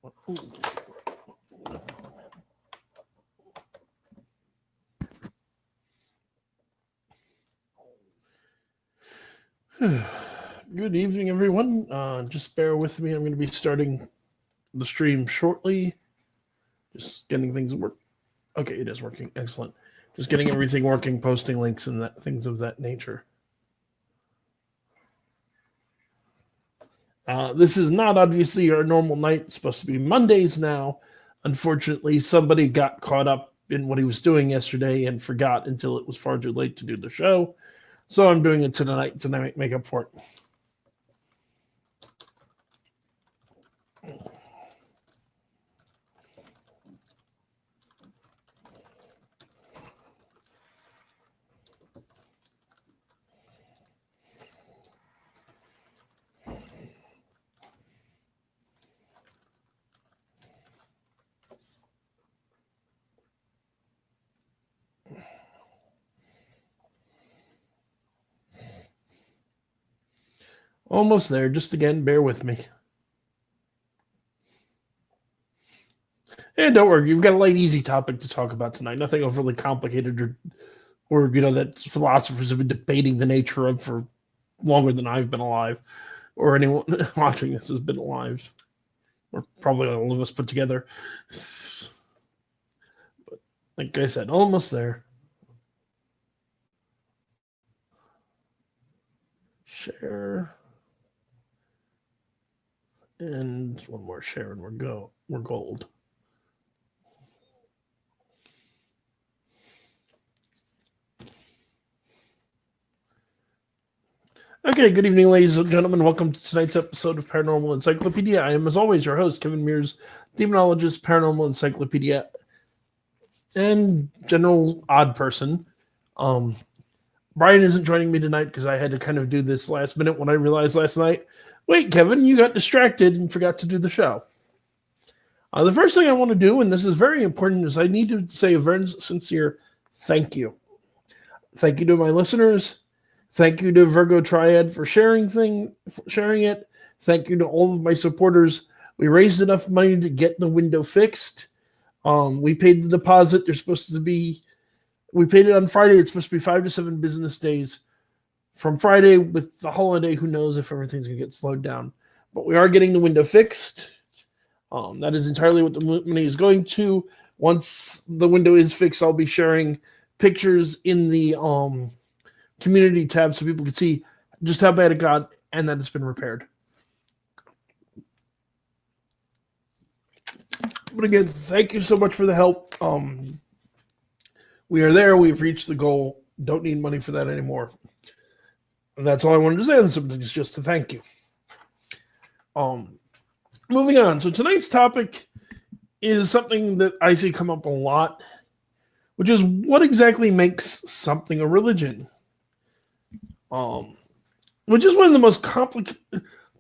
Good evening, everyone. Just bear with me. I'm going to be starting the stream shortly. Just getting things work. Okay, it is working. Excellent. Just getting everything working, posting links and things of that nature. This is not obviously our normal night. It's supposed to be Mondays now. Unfortunately, somebody got caught up in what he was doing yesterday and forgot until it was far too late to do the show. So I'm doing it tonight to make up for it. Almost there. Just again, bear with me. And don't worry, you've got a light, easy topic to talk about tonight. Nothing overly complicated or that philosophers have been debating the nature of for longer than I've been alive, or anyone watching this has been alive, or probably all of us put together. But like I said, almost there. Share. And one more share and we're gold. Okay, good evening, ladies and gentlemen. Welcome to tonight's episode of Paranormal Encyclopedia. I am, as always, your host, Kevin Mears, demonologist, Paranormal Encyclopedia, and general odd person. Brian isn't joining me tonight because I had to kind of do this last minute when I realized last night, wait, Kevin, you got distracted and forgot to do the show. The first thing I want to do, and this is very important, is I need to say a very sincere thank you. Thank you to my listeners. Thank you to Virgo Triad for sharing it. Thank you to all of my supporters. We raised enough money to get the window fixed. We paid the deposit. We paid it on Friday. It's supposed to be 5 to 7 business days from Friday. With the holiday, who knows if everything's going to get slowed down. But we are getting the window fixed. That is entirely what the money is going to. Once the window is fixed, I'll be sharing pictures in the community tab so people can see just how bad it got and that it's been repaired. But again, thank you so much for the help. We are there. We've reached the goal. Don't need money for that anymore. And that's all I wanted to say on something, is just to thank you. Moving on. So tonight's topic is something that I see come up a lot, which is what exactly makes something a religion? Which is one of the most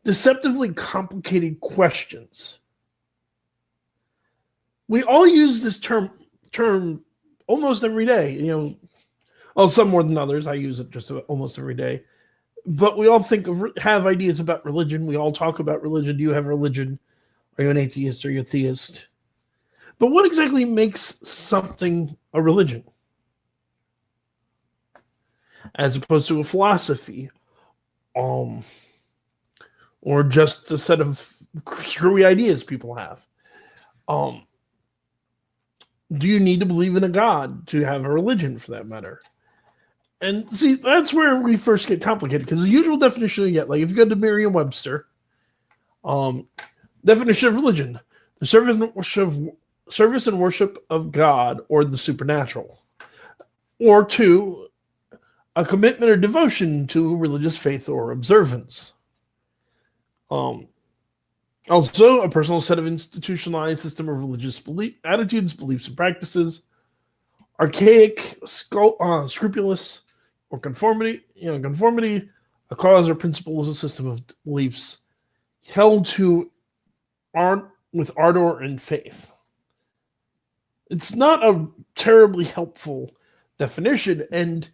deceptively complicated questions. We all use this term almost every day. Well, some more than others. I use it just almost every day. But we all have ideas about religion. We all talk about religion. Do you have religion? Are you an atheist? Are you a theist? But what exactly makes something a religion? As opposed to a philosophy, or just a set of screwy ideas people have. Do you need to believe in a god to have a religion, for that matter? And see, that's where we first get complicated, because the usual definition you get, like if you go to Merriam-Webster, definition of religion: the service and worship of God or the supernatural, or two, a commitment or devotion to religious faith or observance. Also, a personal set of institutionalized system of religious attitudes, beliefs, and practices. Archaic, scrupulous, or conformity, a cause or principle is a system of beliefs held to with ardor and faith. It's not a terribly helpful definition, and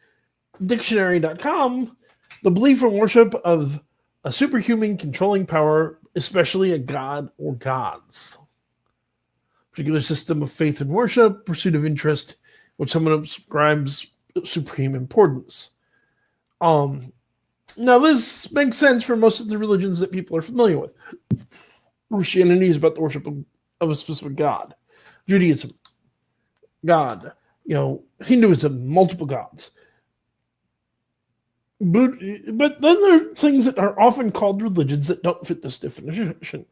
dictionary.com, the belief or worship of a superhuman controlling power, especially a god or gods. particular system of faith and worship, pursuit of interest, which someone ascribes supreme importance. Now, this makes sense for most of the religions that people are familiar with. Christianity is about the worship of a specific god. Judaism, God. Hinduism, multiple gods. But then there are things that are often called religions that don't fit this definition.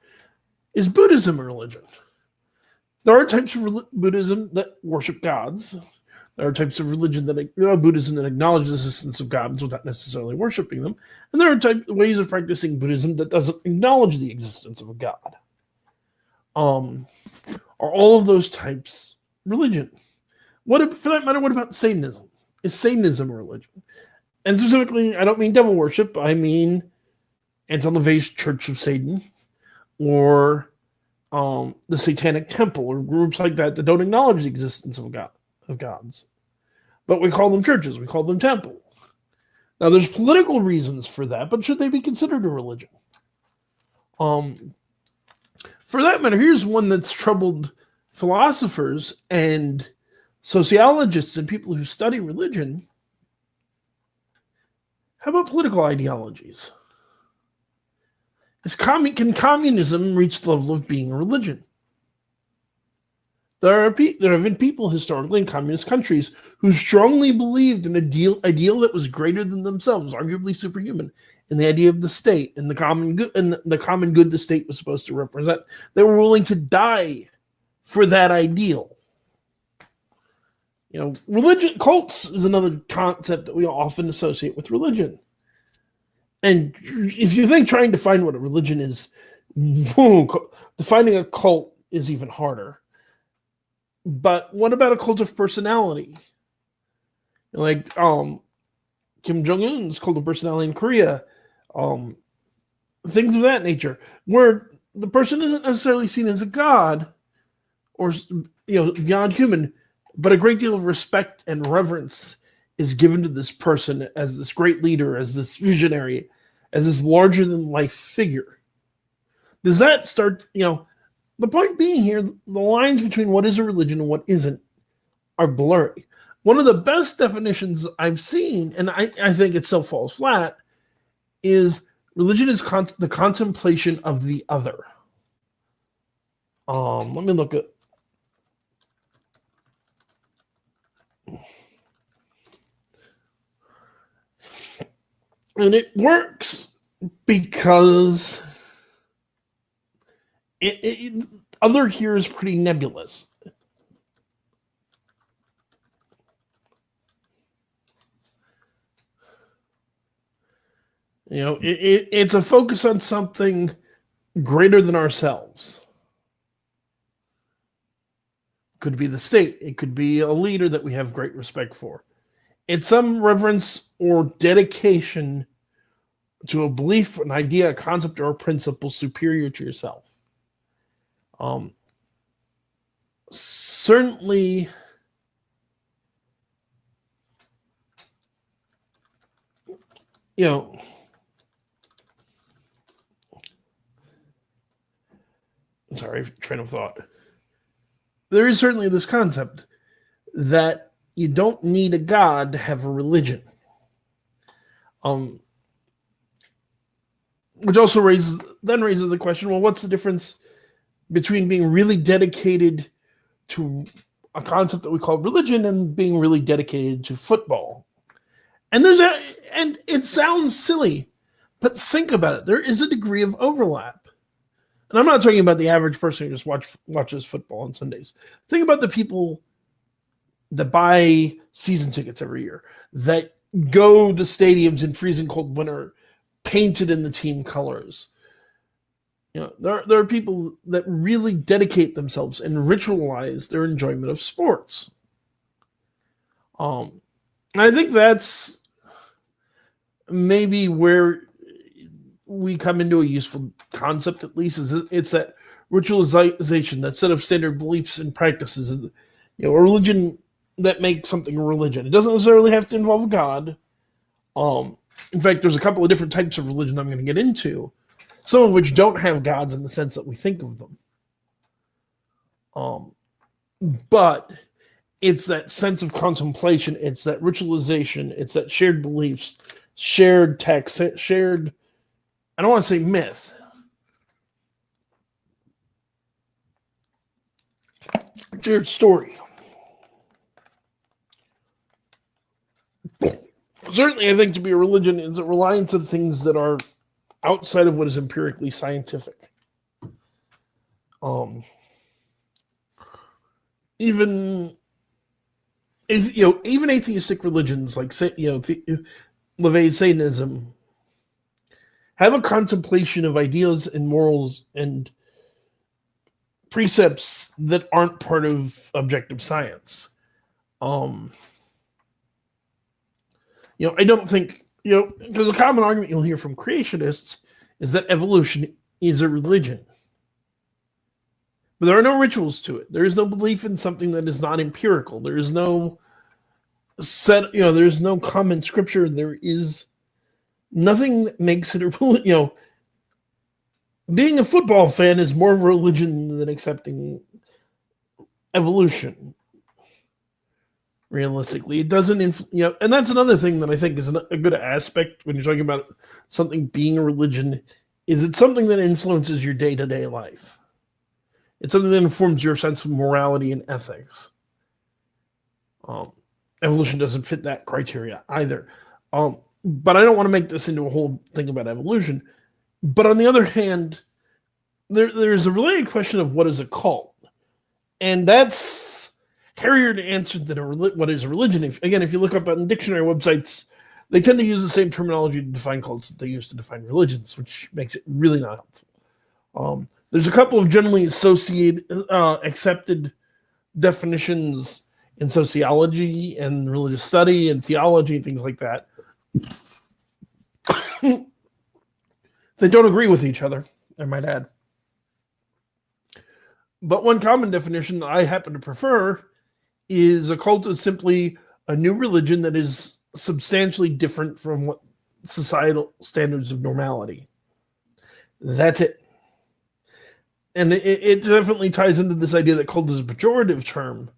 Is Buddhism a religion? There are types of Buddhism that worship gods. There are types of religion Buddhism that acknowledge the existence of gods without necessarily worshiping them. And there are ways of practicing Buddhism that doesn't acknowledge the existence of a god. Are all of those types religion? For that matter, what about Satanism? Is Satanism a religion? And specifically, I don't mean devil worship. I mean Anton LaVey's Church of Satan, or the Satanic Temple, or groups like that don't acknowledge the existence of gods. But we call them churches. We call them temples. Now, there's political reasons for that, but should they be considered a religion? For that matter, here's one that's troubled philosophers and sociologists and people who study religion. How about political ideologies? Can communism reach the level of being a religion? There have been people historically in communist countries who strongly believed in an ideal that was greater than themselves, arguably superhuman, in the idea of the state and the common good, and the common good the state was supposed to represent. They were willing to die for that ideal. Religion, cults is another concept that we often associate with religion. And if you think trying to find what a religion is, defining a cult is even harder. But what about a cult of personality? Like Kim Jong-un is called a personality in Korea. Things of that nature, where the person isn't necessarily seen as a god or beyond human, but a great deal of respect and reverence is given to this person as this great leader, as this visionary, as this larger than life figure. Does that start, the point being here, the lines between what is a religion and what isn't are blurry. One of the best definitions I've seen, and I think it still falls flat, is religion is the contemplation of the other. Let me look at. And it works because other here is pretty nebulous. It's a focus on something greater than ourselves. Could be the state. It could be a leader that we have great respect for. It's some reverence or dedication to a belief, an idea, a concept, or a principle superior to yourself. Certainly, sorry, train of thought. There is certainly this concept that you don't need a god to have a religion. Which also raises the question, well, what's the difference between being really dedicated to a concept that we call religion and being really dedicated to football? And it sounds silly, but think about it. There is a degree of overlap. And I'm not talking about the average person who just watches football on Sundays. Think about the people that buy season tickets every year, that go to stadiums in freezing cold winter, painted in the team colors. There are people that really dedicate themselves and ritualize their enjoyment of sports. And I think that's maybe where we come into a useful concept, at least, is it's that ritualization, that set of standard beliefs and practices, a religion that makes something a religion. It doesn't necessarily have to involve God. In fact, there's a couple of different types of religion I'm going to get into, some of which don't have gods in the sense that we think of them. Um, but it's that sense of contemplation, it's that ritualization, it's that shared beliefs, shared text, shared, I don't want to say myth. Shared story. Certainly, I think to be a religion is a reliance on things that are outside of what is empirically scientific. Even atheistic religions like LaVey Satanism have a contemplation of ideas and morals and precepts that aren't part of objective science. I don't think, because a common argument you'll hear from creationists is that evolution is a religion. But there are no rituals to it. There is no belief in something that is not empirical. There is no there's no common scripture. There is nothing that makes it a religion. Being a football fan is more of a religion than accepting evolution. Realistically, it doesn't, and that's another thing that I think is a good aspect when you're talking about something being a religion, is it's something that influences your day-to-day life. It's something that informs your sense of morality and ethics. Evolution doesn't fit that criteria either. But I don't want to make this into a whole thing about evolution. But on the other hand, there's a related question of what is a cult. And that's hairier to answer than what is a religion. If you look up on dictionary websites, they tend to use the same terminology to define cults that they use to define religions, which makes it really not helpful. There's a couple of generally accepted definitions in sociology and religious study and theology and things like that. They don't agree with each other, I might add. But one common definition that I happen to prefer is a cult is simply a new religion that is substantially different from what societal standards of normality. That's it. And it definitely ties into this idea that cult is a pejorative term,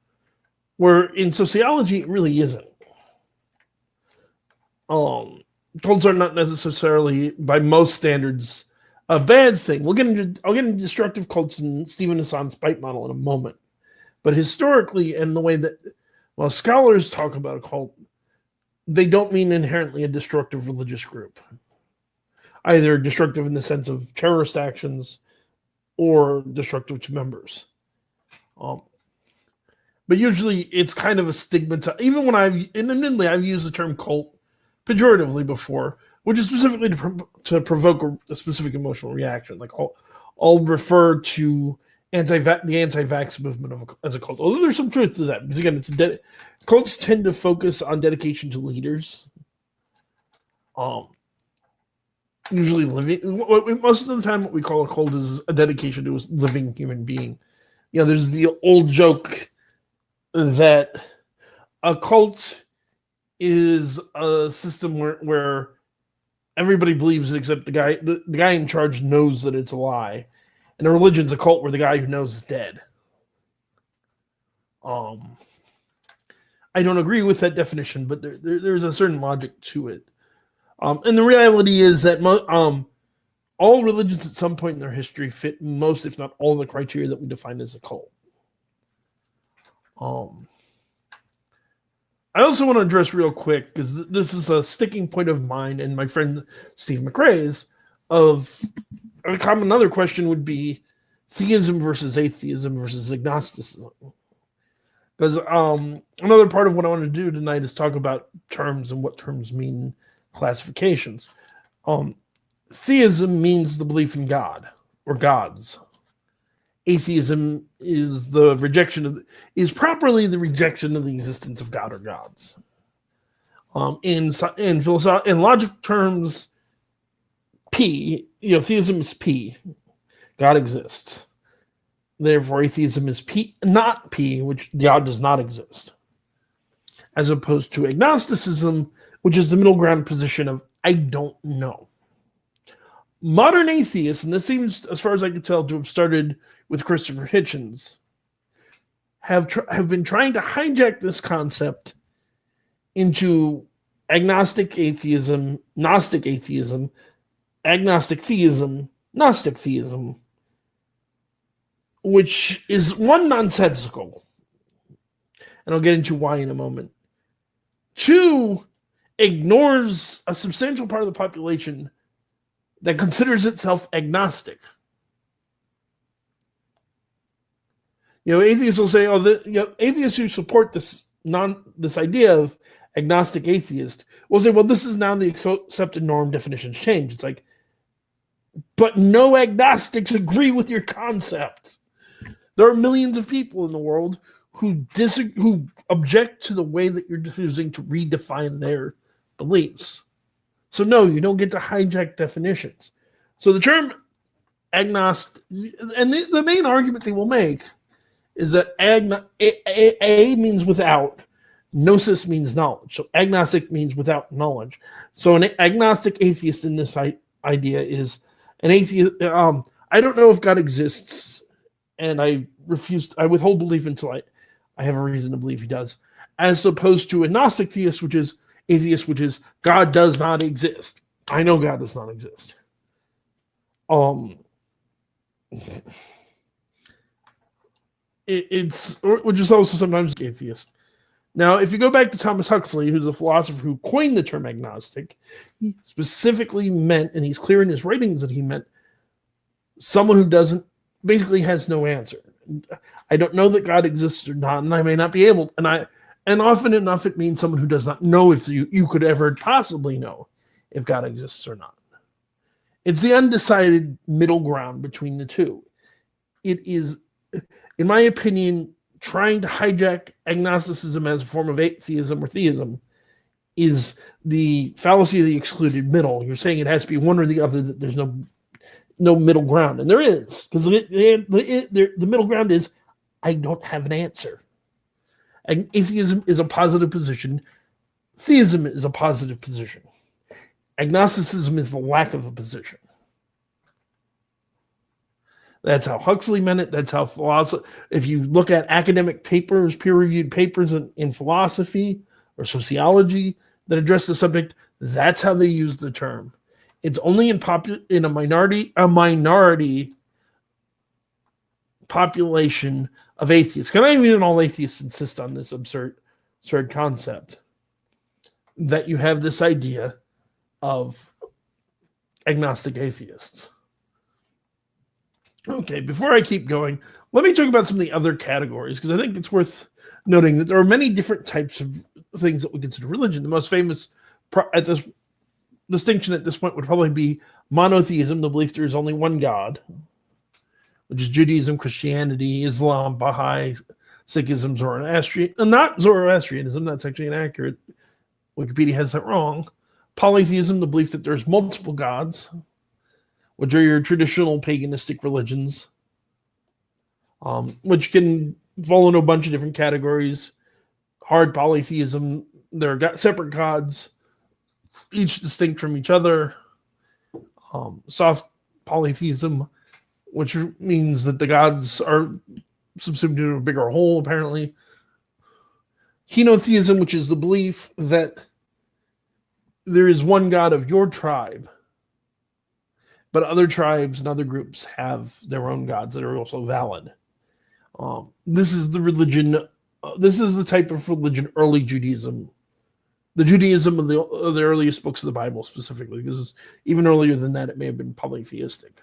where in sociology it really isn't. Cults are not necessarily, by most standards, a bad thing. I'll get into destructive cults in Stephen Hassan's spite model in a moment. But historically, and the way that, scholars talk about a cult, they don't mean inherently a destructive religious group. Either destructive in the sense of terrorist actions or destructive to members. But usually it's kind of a stigma. Even when admittedly, I've used the term cult pejoratively before, which is specifically to provoke a specific emotional reaction. Like I'll refer to the anti-vax movement as a cult. Although there's some truth to that, because again, cults tend to focus on dedication to leaders. Usually living, most of the time what we call a cult is a dedication to a living human being. There's the old joke that a cult is a system where everybody believes it except the guy in charge knows that it's a lie. And a religion's a cult where the guy who knows is dead. I don't agree with that definition, but there's a certain logic to it. And the reality is that all religions at some point in their history fit most, if not all, the criteria that we define as a cult. I also want to address real quick, because this is a sticking point of mine and my friend Steve McRae's, of another question would be theism versus atheism versus agnosticism. Because another part of what I want to do tonight is talk about terms and what terms mean, classifications. Theism means the belief in God or gods. Atheism is properly the rejection of the existence of God or gods. In logic terms, theism is P. God exists. Therefore, atheism is P, not P, which God does not exist. As opposed to agnosticism, which is the middle ground position of I don't know. Modern atheists, and this seems, as far as I can tell, to have started with Christopher Hitchens, have been trying to hijack this concept into agnostic atheism, Gnostic atheism, agnostic theism, Gnostic theism, which is one, nonsensical, and I'll get into why in a moment. Two, ignores a substantial part of the population that considers itself agnostic. Atheists will say, atheists who support this idea of agnostic atheist will say, well, this is now the accepted norm, definitions change. It's like, but no agnostics agree with your concept. There are millions of people in the world who object to the way that you're choosing to redefine their beliefs. So no, you don't get to hijack definitions. So the term agnostic, and the main argument they will make is that a means without, gnosis means knowledge. So agnostic means without knowledge. So an agnostic atheist in this idea is an atheist. I don't know if God exists, and I withhold belief until I have a reason to believe he does, as opposed to a Gnostic theist, which is atheist, which is God does not exist. I know God does not exist. Which is also sometimes atheist. Now, if you go back to Thomas Huxley, who's the philosopher who coined the term agnostic, he specifically meant, and he's clear in his writings that he meant, someone who basically has no answer. I don't know that God exists or not, and I may not be able, and often enough it means someone who does not know if you could ever possibly know if God exists or not. It's the undecided middle ground between the two. It is, in my opinion, trying to hijack agnosticism as a form of atheism or theism is the fallacy of the excluded middle. You're saying it has to be one or the other, that there's no middle ground. And there is, because the middle ground is, I don't have an answer. Atheism is a positive position. Theism is a positive position. Agnosticism is the lack of a position. That's how Huxley meant it. That's how philosophy. If you look at academic papers, peer-reviewed papers in philosophy or sociology that address the subject, that's how they use the term. It's only in a minority population of atheists. Can I even all atheists insist on this absurd concept that you have this idea of agnostic atheists? Okay, before I keep going, let me talk about some of the other categories, because I think it's worth noting that there are many different types of things that we consider religion. The most famous distinction at this point would probably be monotheism, the belief there is only one God, which is Judaism, Christianity, Islam, Baha'i, Sikhism, Zoroastrianism. Not Zoroastrianism, that's actually inaccurate. Wikipedia has that wrong. Polytheism, the belief that there's multiple gods, which are your traditional paganistic religions, which can fall into a bunch of different categories. Hard polytheism, there are separate gods, each distinct from each other. Soft polytheism, which means that the gods are subsumed into a bigger whole, apparently. Henotheism, which is the belief that there is one god of your tribe, but other tribes and other groups have their own gods that are also valid. This is the religion. This is the type of religion early Judaism, the Judaism of the earliest books of the Bible specifically, because even earlier than that, it may have been polytheistic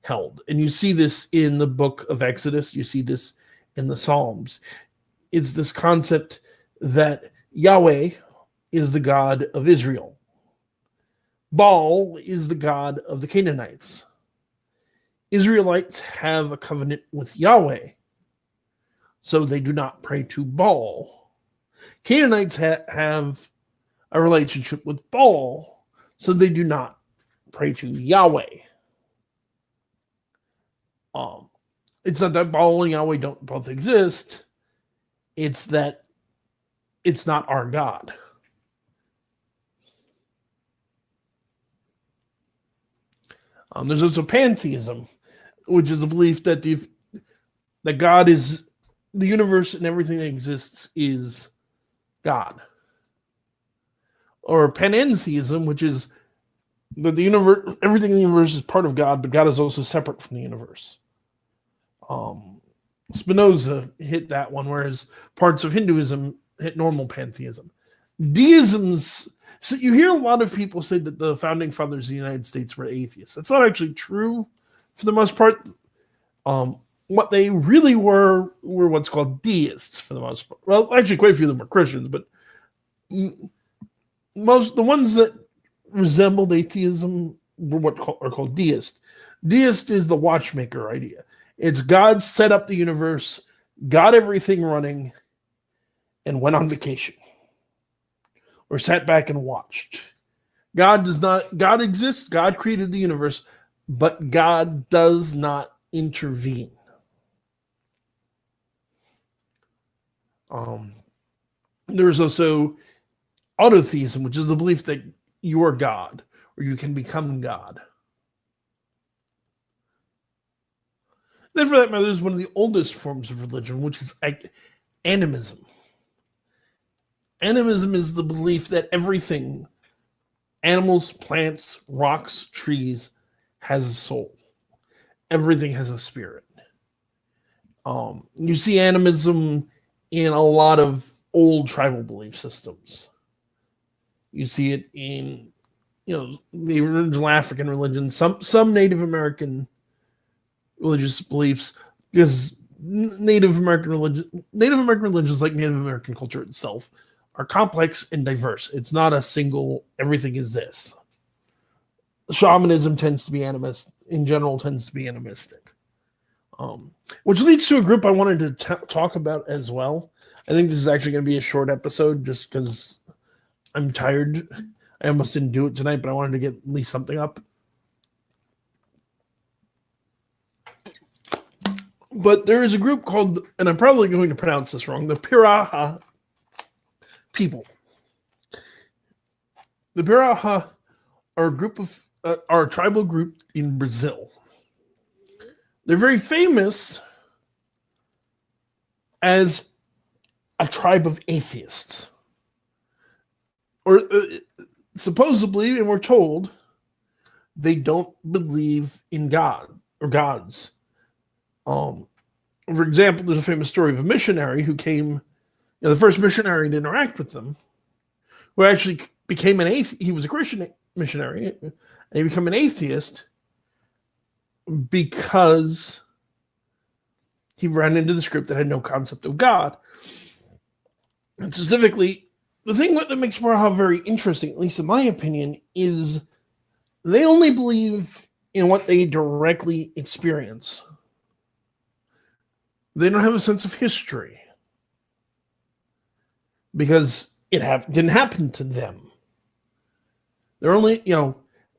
held. And you see this in the book of Exodus. You see this in the Psalms. It's this concept that Yahweh is the God of Israel. Baal is the god of the Canaanites. Israelites have a covenant with Yahweh, so they do not pray to Baal. Canaanites have a relationship with Baal, so they do not pray to Yahweh. It's not that Baal and Yahweh don't both exist. It's that it's not our God. There's also pantheism, which is a belief that that God is the universe and everything that exists is God. Or panentheism, which is that the universe, everything in the universe is part of God, but God is also separate from the universe. Spinoza hit that one, whereas parts of Hinduism hit normal pantheism. Deisms, so you hear a lot of people say that the founding fathers of the United States were atheists. That's not actually true for the most part. What they really were what's called deists for the most part. Well, actually, quite a few of them were Christians, but most the ones that resembled atheism were what are called deists. Deist is the watchmaker idea. It's God set up the universe, got everything running, and went on vacation. Or sat back and watched. God exists, God created the universe, but God does not intervene. There's also autotheism, which is the belief that you are God, or you can become God. Then, for that matter, there's one of the oldest forms of religion, which is animism. Animism is the belief that everything, animals, plants, rocks, trees, has a soul. Everything has a spirit. You see animism in a lot of old tribal belief systems. You see it in, the original African religions, some Native American religious beliefs, because Native American religions, like Native American culture itself, are complex and diverse. It's not a single, everything is this. Shamanism tends to be animist, in general tends to be animistic. Which leads to a group I wanted to talk about as well. I think this is actually going to be a short episode just because I'm tired. I almost didn't do it tonight, but I wanted to get at least something up. But there is a group called, and I'm probably going to pronounce this wrong, the Piraha people. The Piraha are a group of are a tribal group in Brazil. They're very famous as a tribe of atheists, or supposedly, and we're told they don't believe in God or gods. For example, there's a famous story of a missionary who came, the first missionary to interact with them, who actually became an atheist. He was a Christian missionary, and he became an atheist because he ran into this group that had no concept of God. And specifically, the thing that makes Piraha very interesting, at least in my opinion, is they only believe in what they directly experience. They don't have a sense of history because it didn't happen to them. They're only,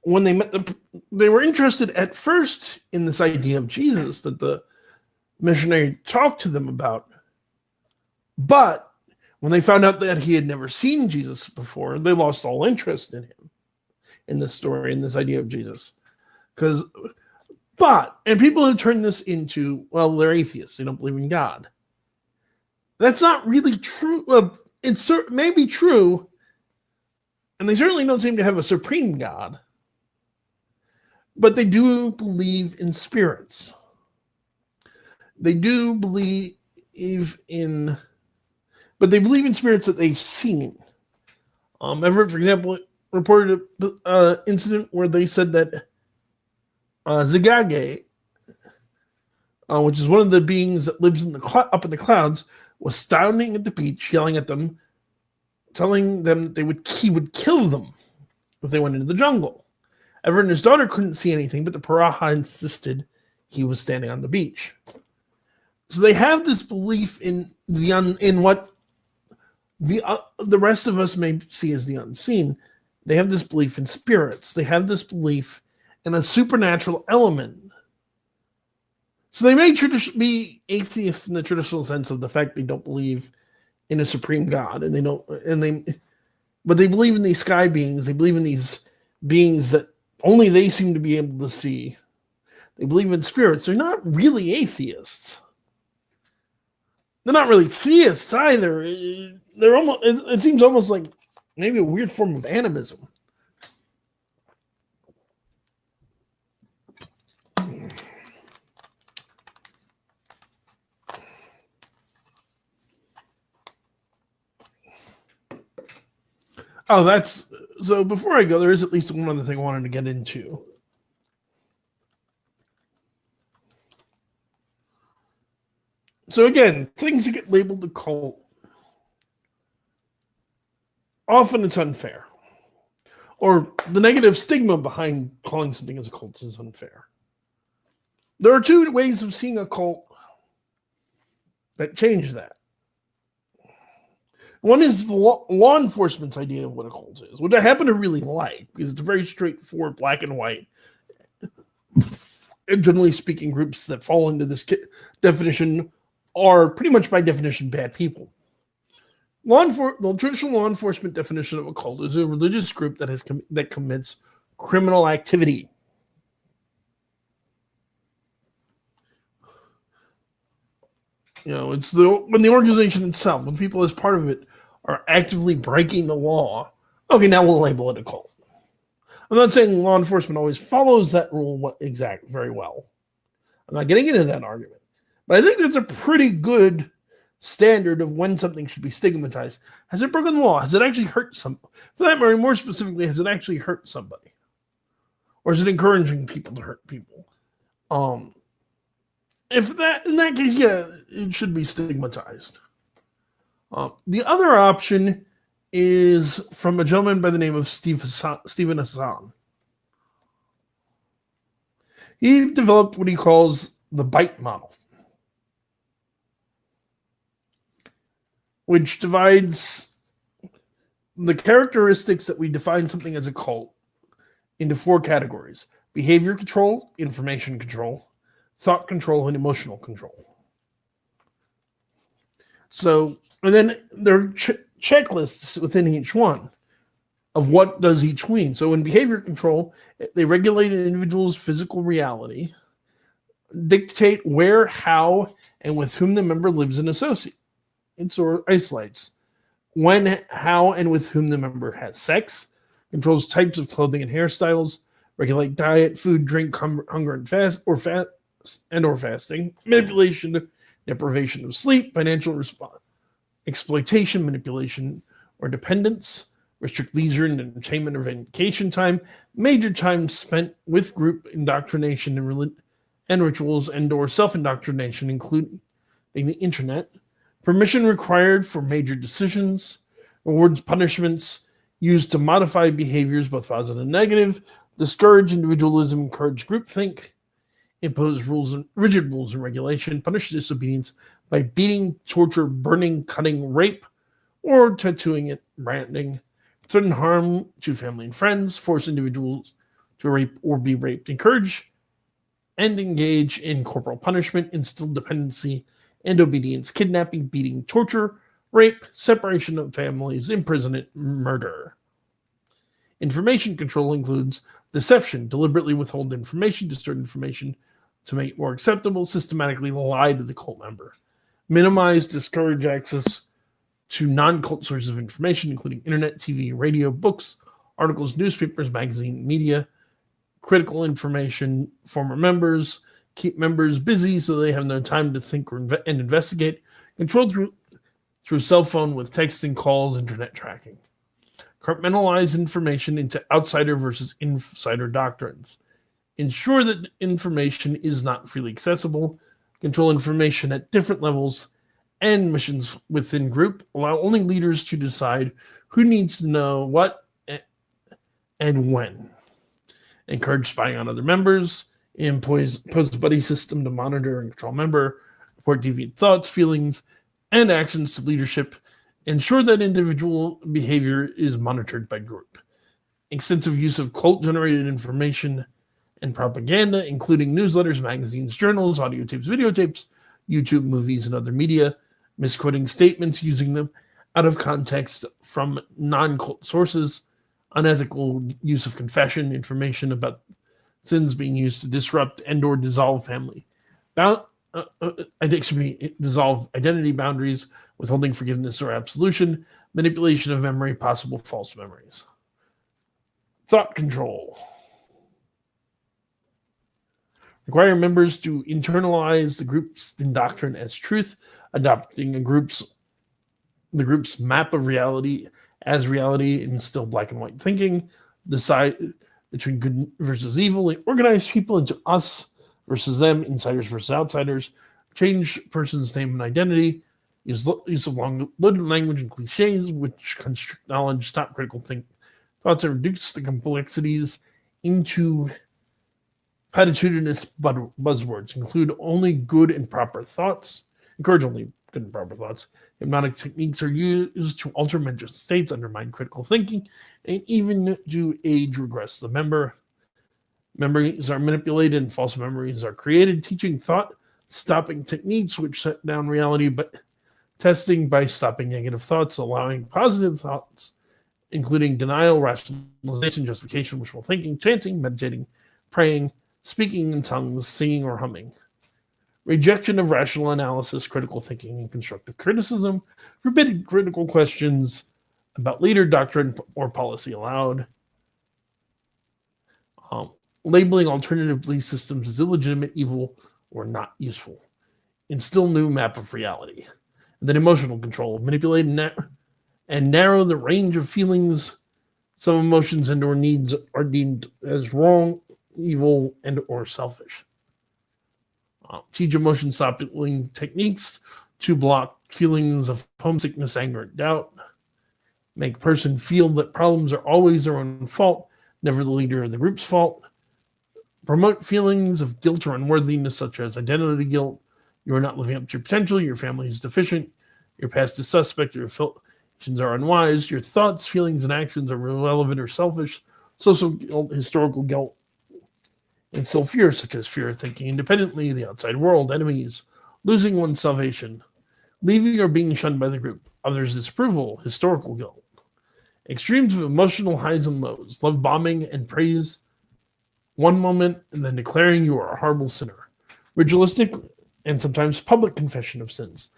when they met they were interested at first in this idea of Jesus that the missionary talked to them about. But when they found out that he had never seen Jesus before, they lost all interest in him, in this story, in this idea of Jesus. And people have turned this into, well, they're atheists. They don't believe in God. That's not really true. Well, it may be true, and they certainly don't seem to have a supreme God. But they do believe in spirits. They do believe in, but they believe in spirits that they've seen. Everett, for example, reported an incident where they said that Zigage, which is one of the beings that lives in up in the clouds, was standing at the beach, yelling at them, telling them that he would kill them if they went into the jungle. Everett and his daughter couldn't see anything, but the Piraha insisted he was standing on the beach. So they have this belief in what the rest of us may see as the unseen. They have this belief in spirits. They have this belief in a supernatural element. So they may be atheists in the traditional sense of the fact they don't believe in a supreme God, but they believe in these sky beings. They believe in these beings that only they seem to be able to see. They believe in spirits. They're not really atheists. they're not really theists either. They're almost. It seems almost like maybe a weird form of animism. Oh, that's so. Before I go, there is at least one other thing I wanted to get into. So again, things that get labeled a cult, often it's unfair. Or the negative stigma behind calling something as a cult is unfair. There are two ways of seeing a cult that change that. One is the law enforcement's idea of what a cult is, which I happen to really like because it's very straightforward, black and white. And generally speaking, groups that fall into this definition are pretty much by definition bad people. The traditional law enforcement definition of a cult is a religious group that commits criminal activity. It's when the organization itself, when people as part of it are actively breaking the law. Okay, now we'll label it a cult. I'm not saying law enforcement always follows that rule very well. I'm not getting into that argument. But I think there's a pretty good standard of when something should be stigmatized. Has it broken the law? Has it actually hurt somebody? For that matter, more specifically, has it actually hurt somebody? Or is it encouraging people to hurt people? In that case, yeah, it should be stigmatized. The other option is from a gentleman by the name of Stephen Hassan. He developed what he calls the bite model, which divides the characteristics that we define something as a cult into four categories: behavior control, information control, thought control, and emotional control. So, and then there are checklists within each one of what does each mean. So in behavior control, they regulate an individual's physical reality, dictate where, how, and with whom the member lives and associates or isolates, when, how, and with whom the member has sex, controls types of clothing and hairstyles, regulate diet, food, drink, hunger, and fasting, manipulation, deprivation of sleep, financial response, exploitation, manipulation, or dependence, restrict leisure and entertainment or vacation time, major time spent with group indoctrination and rituals and/or self-indoctrination, including the internet, permission required for major decisions, rewards, punishments used to modify behaviors, both positive and negative, discourage individualism, encourage groupthink, impose rigid rules and regulation, punish disobedience by beating, torture, burning, cutting, rape, or tattooing it, branding, threaten harm to family and friends, force individuals to rape or be raped, encourage and engage in corporal punishment, instill dependency and obedience, kidnapping, beating, torture, rape, separation of families, imprisonment, murder. Information control includes deception, deliberately withhold information, distort information to make it more acceptable, systematically lie to the cult member, minimize, discourage access to non-cult sources of information, including internet, TV, radio, books, articles, newspapers, magazine, media, critical information, former members, keep members busy so they have no time to think and investigate, control through cell phone with texting, calls, internet tracking, compartmentalize information into outsider versus insider doctrines, ensure that information is not freely accessible, control information at different levels and missions within group, allow only leaders to decide who needs to know what and when, encourage spying on other members, impose a buddy system to monitor and control member, report deviant thoughts, feelings, and actions to leadership, ensure that individual behavior is monitored by group, extensive use of cult-generated information and propaganda, including newsletters, magazines, journals, audio tapes, videotapes, YouTube, movies, and other media, misquoting statements, using them out of context from non-cult sources, unethical use of confession, information about sins being used to disrupt and or dissolve family dissolve identity boundaries, withholding forgiveness or absolution, manipulation of memory, possible false memories. Thought control. Require members to internalize the group's doctrine as truth, adopting the group's map of reality as reality, instill black and white thinking, decide between good versus evil, organize people into us versus them, insiders versus outsiders, change person's name and identity, use of long-loaded language and cliches, which constrict knowledge, stop critical thoughts, and reduce the complexities into platitudinous buzzwords, include only good and proper thoughts, encourage only good and proper thoughts. Hypnotic techniques are used to alter mental states, undermine critical thinking, and even to age regress the member. Memories are manipulated and false memories are created, teaching thought stopping techniques which set down reality, but testing by stopping negative thoughts, allowing positive thoughts, including denial, rationalization, justification, wishful thinking, chanting, meditating, praying, speaking in tongues, singing, or humming. Rejection of rational analysis, critical thinking, and constructive criticism. Forbidden critical questions about leader, doctrine, or policy allowed. Labeling alternative belief systems as illegitimate, evil, or not useful. Instill new map of reality. And then emotional control. Manipulate and narrow the range of feelings. Some emotions and or needs are deemed as wrong, evil, and or selfish. Teach emotion stopping techniques to block feelings of homesickness, anger, and doubt. Make person feel that problems are always their own fault, never the leader or the group's fault. Promote feelings of guilt or unworthiness, such as identity guilt. You are not living up to your potential. Your family is deficient. Your past is suspect. Your actions are unwise. Your thoughts, feelings, and actions are irrelevant or selfish. Social guilt, historical guilt, and still fear, such as fear of thinking independently, the outside world, enemies, losing one's salvation, leaving or being shunned by the group, others' disapproval, historical guilt, extremes of emotional highs and lows, love bombing and praise one moment and then declaring you are a horrible sinner, ritualistic and sometimes public confession of sins,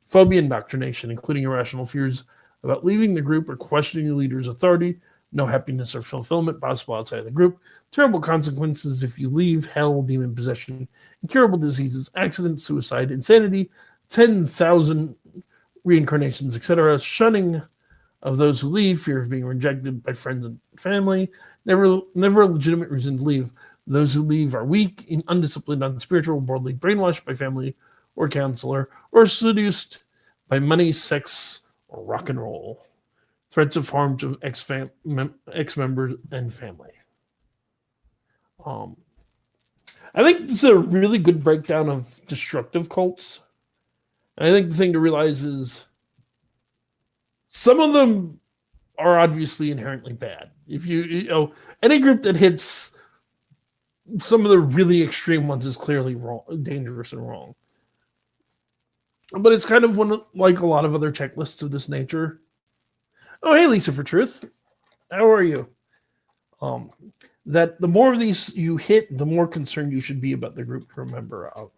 phobia indoctrination, including irrational fears about leaving the group or questioning the leader's authority, no happiness or fulfillment possible outside the group, terrible consequences if you leave, hell, demon possession, incurable diseases, accidents, suicide, insanity, 10,000 reincarnations, etc., shunning of those who leave, fear of being rejected by friends and family, never a legitimate reason to leave. Those who leave are weak, undisciplined, unspiritual, worldly, brainwashed by family or counselor, or seduced by money, sex, or rock and roll. Threats of harm to ex-members and family. I think this is a really good breakdown of destructive cults. And I think the thing to realize is some of them are obviously inherently bad. If you know, any group that hits some of the really extreme ones is clearly wrong, dangerous and wrong. But it's kind of like a lot of other checklists of this nature. Oh, hey, Lisa for Truth. How are you? That the more of these you hit, the more concerned you should be about the group you're a member of.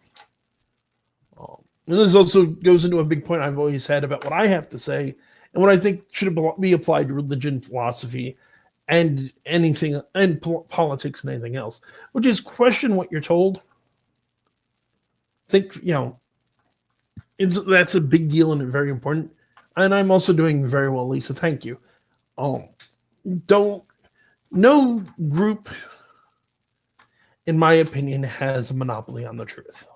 And this also goes into a big point I've always had about what I have to say and what I think should be applied to religion, philosophy, and anything, and politics and anything else, which is question what you're told. Think, that's a big deal and very important. And I'm also doing very well, Lisa. Thank you. No group, in my opinion, has a monopoly on the truth.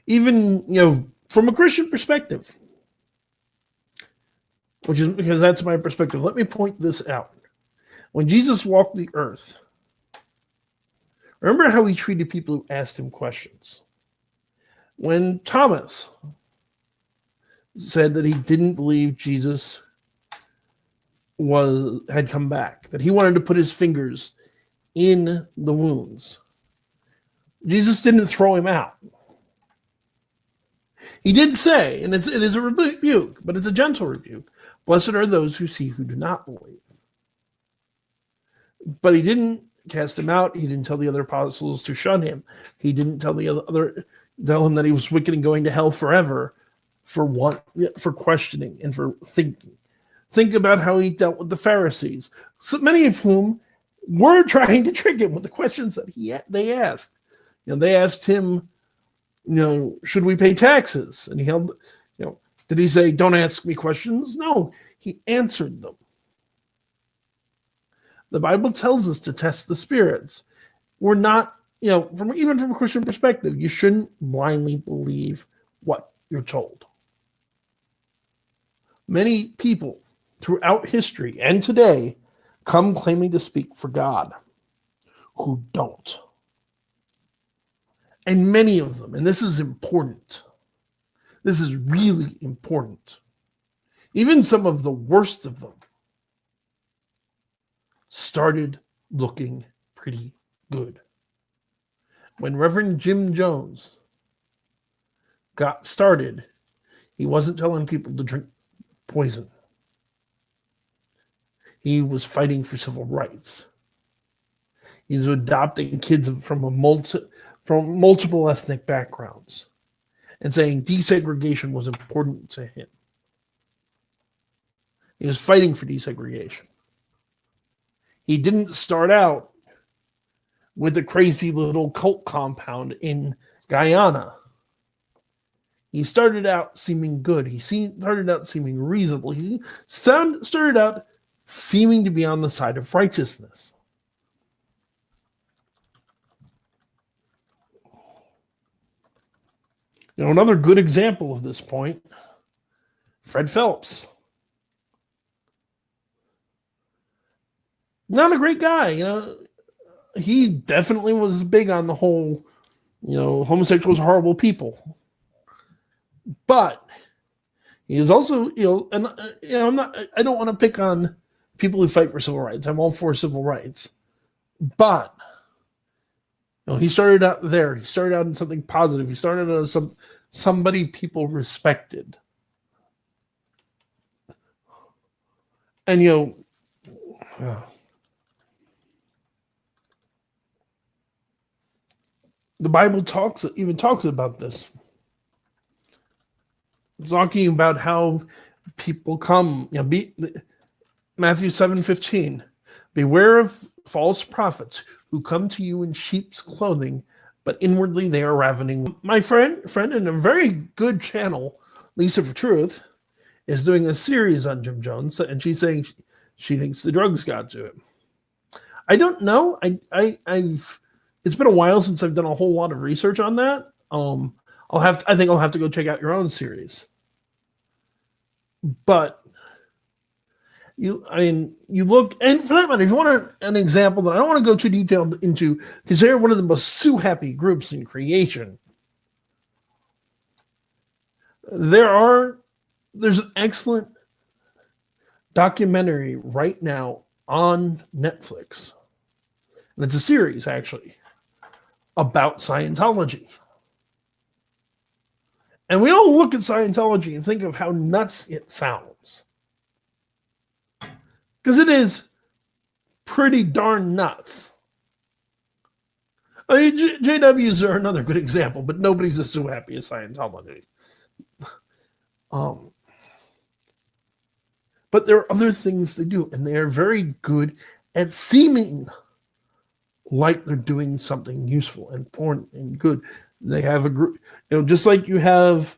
Even, from a Christian perspective, which is because that's my perspective. Let me point this out. When Jesus walked the earth, remember how he treated people who asked him questions. When Thomas said that he didn't believe Jesus had come back, that he wanted to put his fingers in the wounds, Jesus didn't throw him out. He did say, and it is a rebuke, but it's a gentle rebuke, blessed are those who see who do not believe. But he didn't cast him out. He didn't tell the other apostles to shun him. He didn't tell tell him that he was wicked and going to hell forever for questioning and for thinking. Think about how he dealt with the Pharisees, so many of whom were trying to trick him with the questions that they asked. They asked him, should we pay taxes? And he held, did he say, don't ask me questions? No, he answered them. The Bible tells us to test the spirits. We're not, from a Christian perspective, you shouldn't blindly believe what you're told. Many people throughout history and today come claiming to speak for God who don't. And many of them, and this is important, this is really important, even some of the worst of them started looking pretty good. When Reverend Jim Jones got started, he wasn't telling people to drink poison. He was fighting for civil rights. He was adopting kids from multiple ethnic backgrounds and saying desegregation was important to him. He was fighting for desegregation. He didn't start out with a crazy little cult compound in Guyana. He started out seeming good. He started out seeming reasonable. He started out seeming to be on the side of righteousness. Another good example of this point, Fred Phelps. Not a great guy, He definitely was big on the whole, homosexuals are horrible people. But he is also, and I don't want to pick on people who fight for civil rights. I'm all for civil rights. But he started out there. He started out in something positive. He started out as somebody people respected. And the Bible talks about this. Talking about how people come, Matthew 7:15. Beware of false prophets who come to you in sheep's clothing, but inwardly they are ravening. My friend in a very good channel, Lisa for Truth, is doing a series on Jim Jones, and she's saying she thinks the drugs got to him. I don't know. I've it's been a while since I've done a whole lot of research on that. I think I'll have to go check out your own series. But you look, and for that matter, if you want an example that I don't want to go too detailed into, because they're one of the most sue-happy groups in creation. There's an excellent documentary right now on Netflix, and it's a series actually about Scientology. And we all look at Scientology and think of how nuts it sounds. Because it is pretty darn nuts. I mean, JWs are another good example, but nobody's as so happy as Scientology. But there are other things they do, and they are very good at seeming like they're doing something useful and important and good. They have a group, just like you have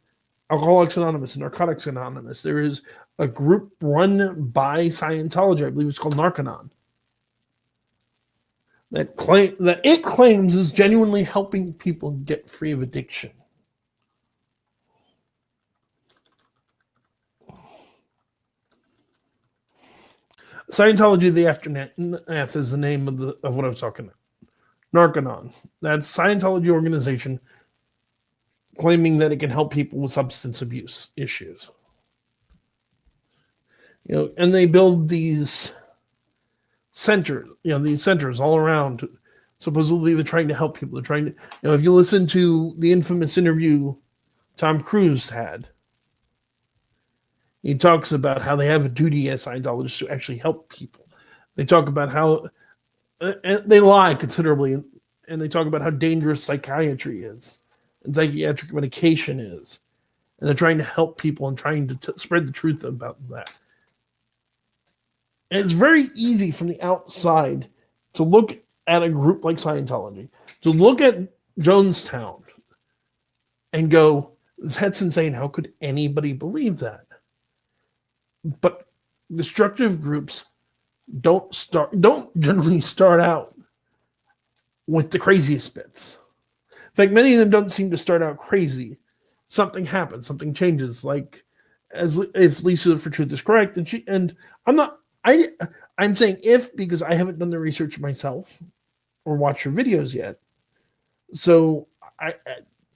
Alcoholics Anonymous and Narcotics Anonymous, there is a group run by Scientology, I believe it's called Narcanon, that it claims is genuinely helping people get free of addiction. Scientology, the Aftermath is the name of what I was talking about. Narcanon. That's Scientology organization claiming that it can help people with substance abuse issues. And they build these centers all around. Supposedly they're trying to help people. They're trying to, if you listen to the infamous interview Tom Cruise had, he talks about how they have a duty as Scientologists to actually help people. They talk about how and they lie considerably, and they talk about how dangerous psychiatry is and psychiatric medication is, and they're trying to help people and trying to spread the truth about that. And it's very easy from the outside to look at a group like Scientology, to look at Jonestown and go, that's insane. How could anybody believe that? But destructive groups don't generally start out with the craziest bits. In fact, many of them don't seem to start out crazy. Something happens, something changes. Like, as if Lisa for Truth is correct, and I'm saying if, because I haven't done the research myself or watched her videos yet, so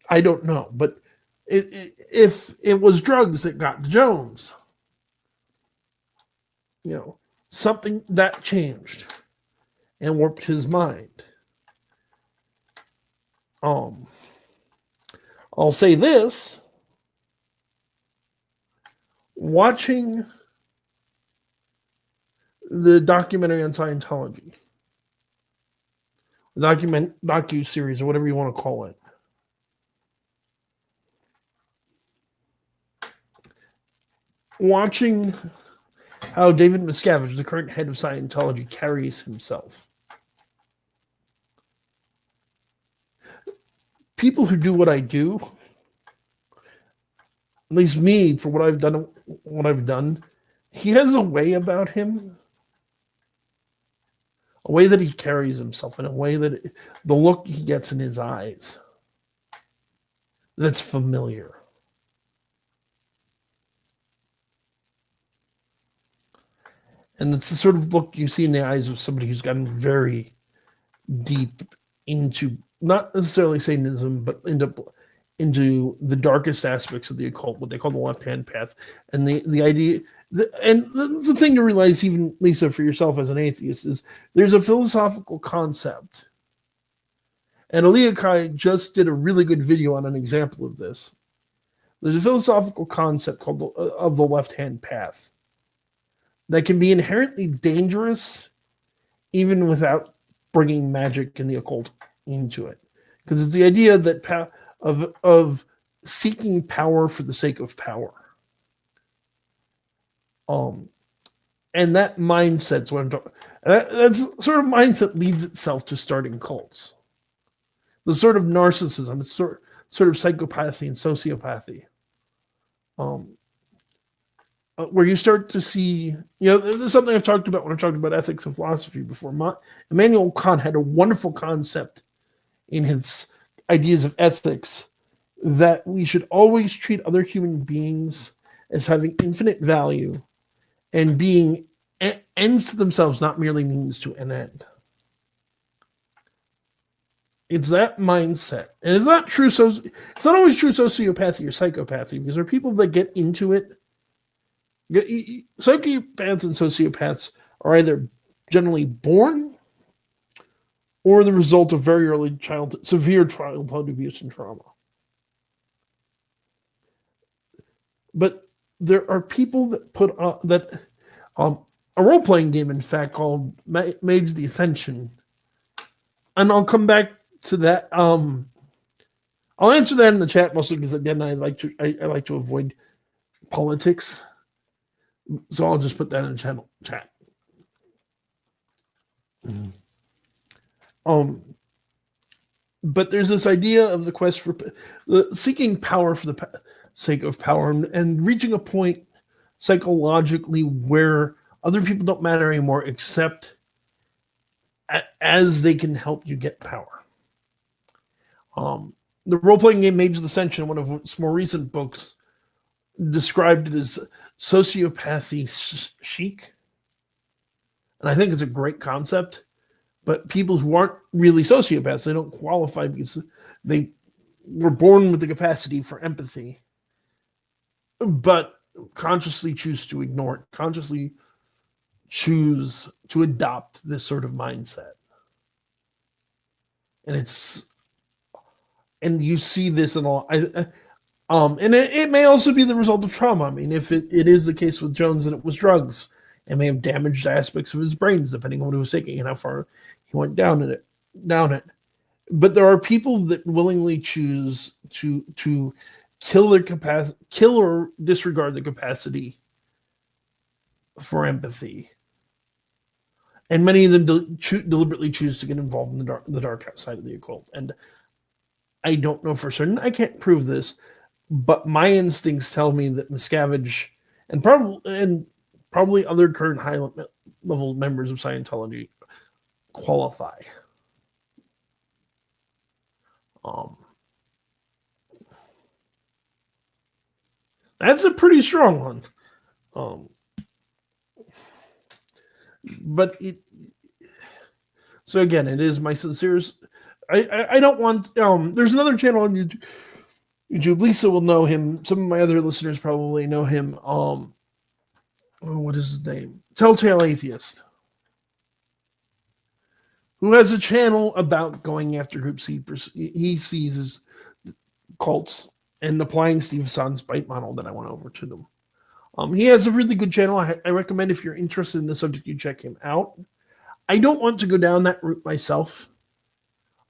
I don't know. But if it was drugs that got to Jones, something that changed and warped his mind. I'll say this: watching the documentary on Scientology, docu-series, or whatever you want to call it, watching how David Miscavige, the current head of Scientology, carries himself. People who do what I do, at least me, for what I've done, he has a way about him, a way that he carries himself, in a way that the look he gets in his eyes, that's familiar. And it's the sort of look you see in the eyes of somebody who's gotten very deep into, not necessarily Satanism, but into the darkest aspects of the occult, what they call the left-hand path. And the idea, and the thing to realize, even Lisa, for yourself as an atheist, is there's a philosophical concept. And Aliyah Kai just did a really good video on an example of this. There's a philosophical concept called of the left-hand path that can be inherently dangerous even without bringing magic and the occult into it. Because it's the idea that of seeking power for the sake of power. And that mindset's what I'm talking about. That sort of mindset leads itself to starting cults. The sort of narcissism, it's sort of psychopathy and sociopathy. Where you start to see, there's something I've talked about when I talked about ethics and philosophy before. Immanuel Kant had a wonderful concept in his ideas of ethics that we should always treat other human beings as having infinite value and being ends to themselves, not merely means to an end. It's that mindset. And it's not true. So it's not always true sociopathy or psychopathy, because there are people that get into it. Psychopaths and sociopaths are either generally born or the result of very early severe childhood abuse and trauma. But there are people that put on a role-playing game, in fact, called Mage the Ascension. And I'll come back to that. I'll answer that in the chat, mostly because, again, I like to avoid politics. So I'll just put that in the chat. But there's this idea of the quest for seeking power for the sake of power, and reaching a point psychologically where other people don't matter anymore, except as they can help you get power. The role-playing game Mage of the Ascension, one of its more recent books, described it as sociopathy chic. And I think it's a great concept. But people who aren't really sociopaths, they don't qualify because they were born with the capacity for empathy, but consciously choose to ignore it, consciously choose to adopt this sort of mindset. And you see this in all. And it may also be the result of trauma. I mean, if it is the case with Jones and it was drugs, and may have damaged aspects of his brains depending on what he was taking and how far he went down it. But there are people that willingly choose to kill or disregard the capacity for empathy, and many of them deliberately choose to get involved in the dark side of the occult. And I don't know for certain. I can't prove this, but my instincts tell me that Miscavige and probably other current high level members of Scientology qualify. That's a pretty strong one. But so again, it is my sincerest. I don't want. There's another channel on YouTube. Lisa will know him. Some of my other listeners probably know him. What is his name? Telltale Atheist, who has a channel about going after groups he sees as cults and applying Steve Son's bite model that I went over to them. He has a really good channel. I recommend, if you're interested in the subject, you check him out. I don't want to go down that route myself.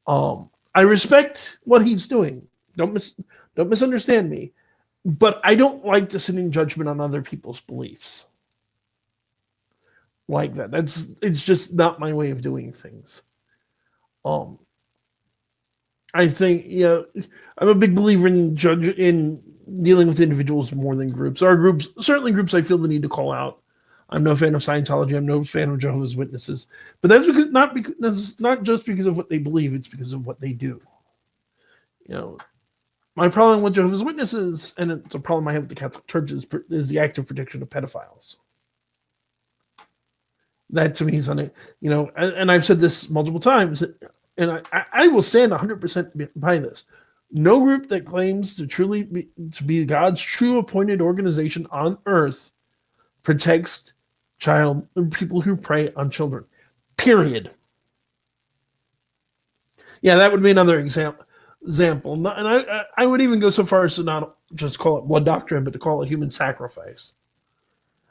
I respect what he's doing. Don't misunderstand me. But I don't like to sit in judgment on other people's beliefs like that. It's just not my way of doing things. I think, I'm a big believer in dealing with individuals more than groups. There are certainly groups I feel the need to call out. I'm no fan of Scientology. I'm no fan of Jehovah's Witnesses. But that's not just because of what they believe. It's because of what they do. My problem with Jehovah's Witnesses, and it's a problem I have with the Catholic Church, is the active protection of pedophiles. That to me is and I've said this multiple times, and I will stand 100% by this. No group that claims to be God's true appointed organization on earth protects people who prey on children. Period. Yeah, that would be another example. And I would even go so far as to not just call it blood doctrine, but to call it human sacrifice.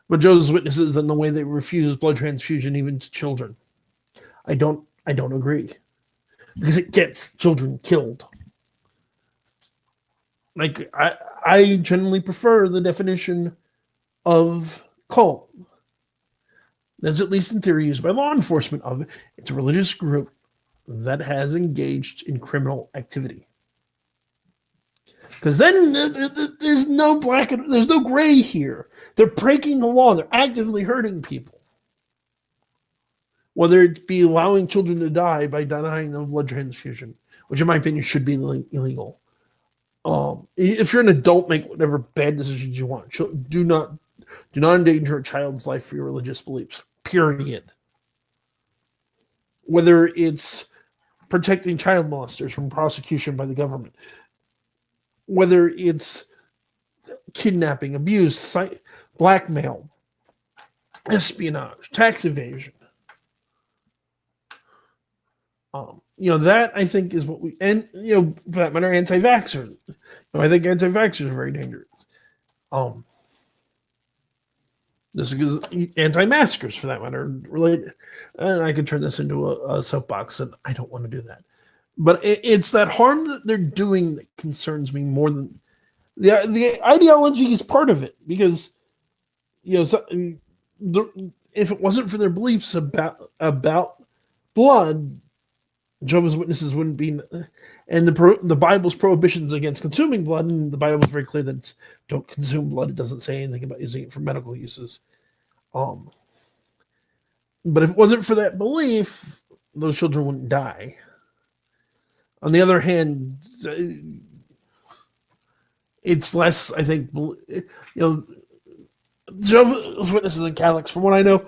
But Jehovah's Witnesses and the way they refuse blood transfusion even to children, I don't agree, because it gets children killed. Like I generally prefer the definition of cult that's, at least in theory, used by law enforcement of it. It's a religious group that has engaged in criminal activity. Because then there's no there's no gray here. They're breaking the law. They're actively hurting people. Whether it be allowing children to die by denying them blood transfusion, which in my opinion should be illegal. If you're an adult, make whatever bad decisions you want. Do not endanger a child's life for your religious beliefs. Period. Whether it's protecting child molesters from prosecution by the government, whether it's kidnapping, abuse, blackmail, espionage, tax evasion. That I think is what for that matter, anti-vaxxers. I think anti-vaxxers are very dangerous. This is anti-maskers, for that matter, related. And I could turn this into a soapbox, and I don't want to do that. But it's that harm that they're doing that concerns me more than the ideology is part of it, because if it wasn't for their beliefs about blood, Jehovah's Witnesses wouldn't be, and the Bible's prohibitions against consuming blood, and the Bible is very clear that it's don't consume blood. It doesn't say anything about using it for medical uses. But if it wasn't for that belief, those children wouldn't die. On the other hand, it's less, I think, Jehovah's Witnesses and Catholics, from what I know,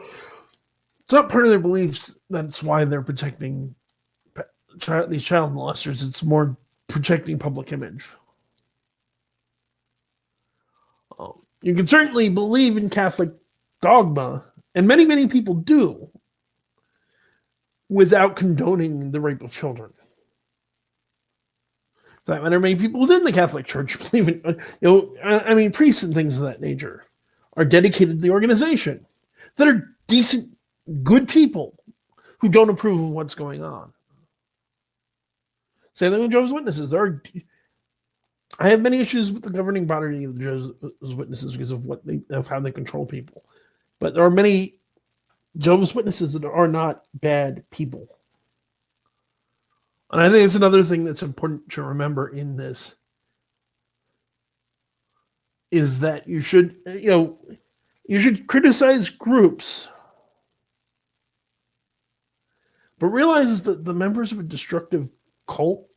it's not part of their beliefs. That's why they're protecting these child molesters. It's more protecting public image. You can certainly believe in Catholic dogma, and many, many people do, without condoning the rape of children. For that matter, many people within the Catholic Church believe in, priests and things of that nature are dedicated to the organization. that are decent, good people who don't approve of what's going on. Same thing with Jehovah's Witnesses. I have many issues with the governing body of the Jehovah's Witnesses because of how they control people. But there are many Jehovah's Witnesses that are not bad people. And I think it's another thing that's important to remember in this is that you should criticize groups, but realize that the members of a destructive cult,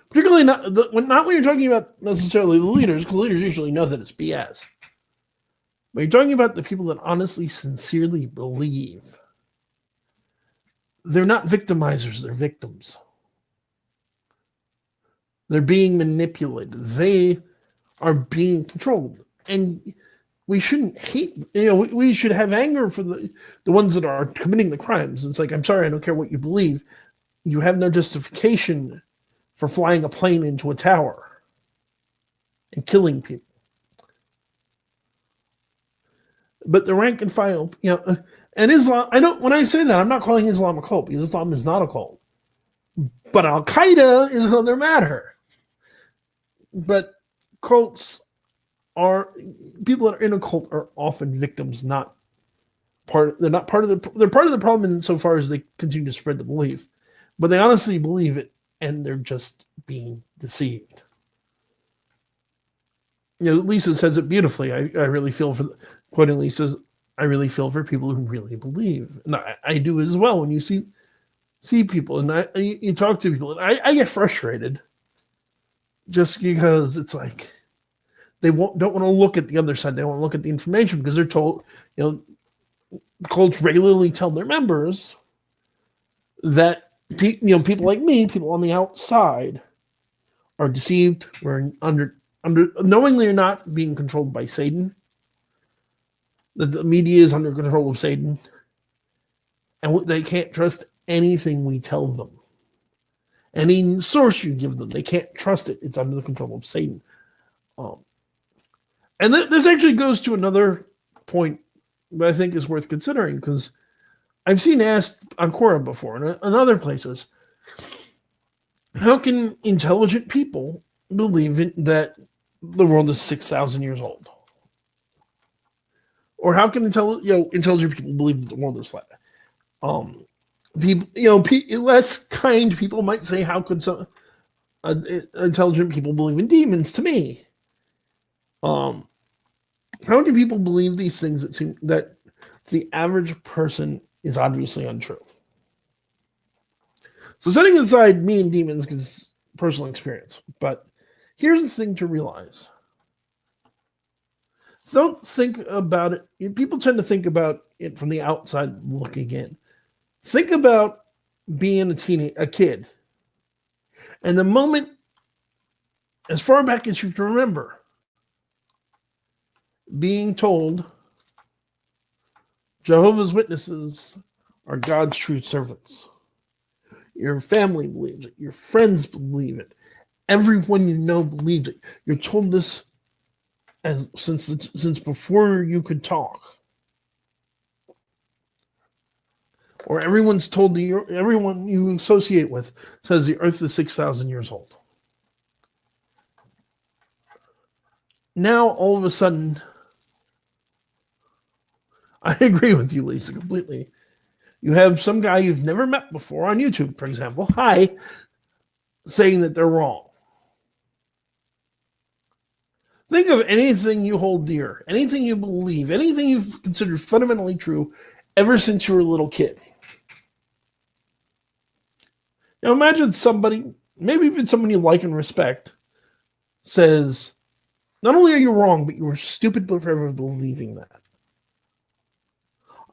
particularly not when you're talking about necessarily the leaders, because leaders usually know that it's BS. But you're talking about the people that honestly, sincerely believe. They're not victimizers, they're victims. They're being manipulated. They are being controlled. And we shouldn't hate, we should have anger for the ones that are committing the crimes. It's like, I'm sorry, I don't care what you believe. You have no justification for flying a plane into a tower and killing people. But the rank and file, and Islam, when I say that, I'm not calling Islam a cult, because Islam is not a cult. But Al-Qaeda is another matter. But cults people that are in a cult are often victims, they're part of the problem insofar as they continue to spread the belief. But they honestly believe it, and they're just being deceived. Lisa says it beautifully. I really feel for, quoting Lisa, I really feel for people who really believe. And I do as well. When you see people, and you talk to people, and I get frustrated just because it's like they don't want to look at the other side. They don't want to look at the information because they're told, cults regularly tell their members that people like me, people on the outside, are deceived. We're under knowingly or not being controlled by Satan. That the media is under control of Satan, and they can't trust anything we tell them. Any source you give them, they can't trust it. It's under the control of Satan. And this actually goes to another point that I think is worth considering, because I've seen asked on Quora before and other places, how can intelligent people believe that the world is 6,000 years old? Or how can intelligent people believe that the world is flat? Less kind people might say, how could intelligent people believe in demons? To me, how do people believe these things that the average person is obviously untrue? So setting aside me and demons because personal experience, but here's the thing to realize. Don't think about it. People tend to think about it from the outside looking in. Think about being a kid. And the moment, as far back as you can remember, being told Jehovah's Witnesses are God's true servants. Your family believes it. Your friends believe it. Everyone you know believes it. You're told this since before you could talk. Or everyone's told everyone you associate with says the earth is 6,000 years old. Now, all of a sudden, I agree with you, Lisa, completely. You have some guy you've never met before on YouTube, for example, saying that they're wrong. Think of anything you hold dear, anything you believe, anything you've considered fundamentally true ever since you were a little kid. Now imagine somebody, maybe even someone you like and respect, says, not only are you wrong, but you were stupid for ever believing that.